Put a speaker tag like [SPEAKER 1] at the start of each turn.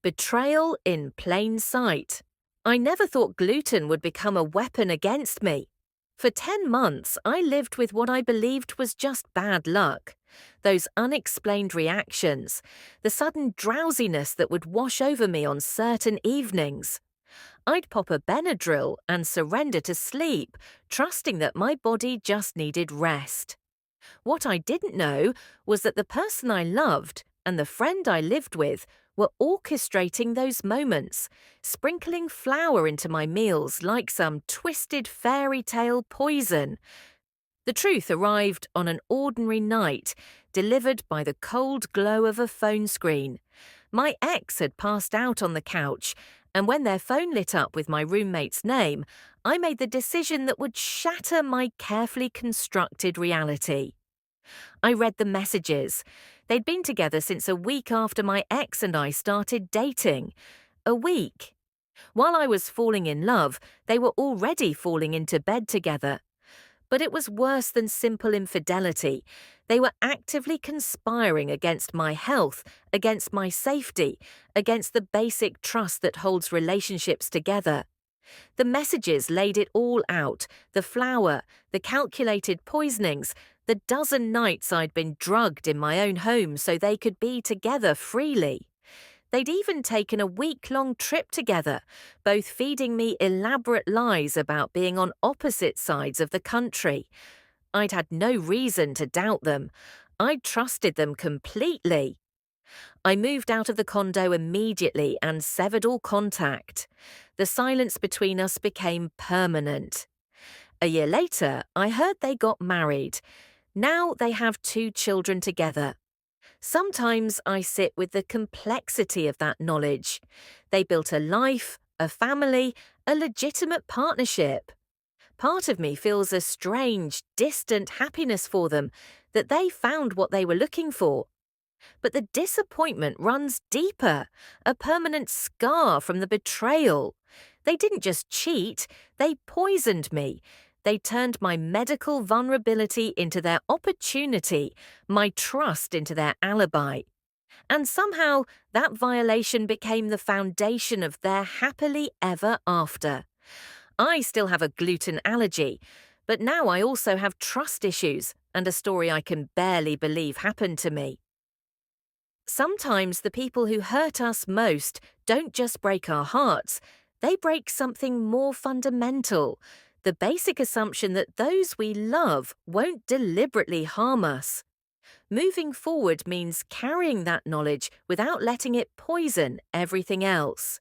[SPEAKER 1] Betrayal in plain sight. I never thought gluten would become a weapon against me. For 10 months, I lived with what I believed was just bad luck. Those unexplained reactions, the sudden drowsiness that would wash over me on certain evenings. I'd pop a Benadryl and surrender to sleep, trusting that my body just needed rest. What I didn't know was that the person I loved and the friend I lived with were orchestrating those moments, sprinkling flour into my meals like some twisted fairy tale poison. The truth arrived on an ordinary night, delivered by the cold glow of a phone screen. My ex had passed out on the couch, and when their phone lit up with my roommate's name, I made the decision that would shatter my carefully constructed reality. I read the messages. They'd been together since a week after my ex and I started dating. A week. While I was falling in love, they were already falling into bed together. But it was worse than simple infidelity. They were actively conspiring against my health, against my safety, against the basic trust that holds relationships together. The messages laid it all out: the flour, the calculated poisonings, the dozen nights I'd been drugged in my own home so they could be together freely. They'd even taken a week-long trip together, both feeding me elaborate lies about being on opposite sides of the country. I'd had no reason to doubt them. I'd trusted them completely. I moved out of the condo immediately and severed all contact. The silence between us became permanent. A year later, I heard they got married. Now they have 2 children together. Sometimes I sit with the complexity of that knowledge. They built a life, a family, a legitimate partnership. Part of me feels a strange, distant happiness for them, that they found what they were looking for. But the disappointment runs deeper, a permanent scar from the betrayal. They didn't just cheat, they poisoned me. They turned my medical vulnerability into their opportunity, my trust into their alibi. And somehow, that violation became the foundation of their happily ever after. I still have a gluten allergy, but now I also have trust issues and a story I can barely believe happened to me. Sometimes the people who hurt us most don't just break our hearts, they break something more fundamental: the basic assumption that those we love won't deliberately harm us. Moving forward means carrying that knowledge without letting it poison everything else.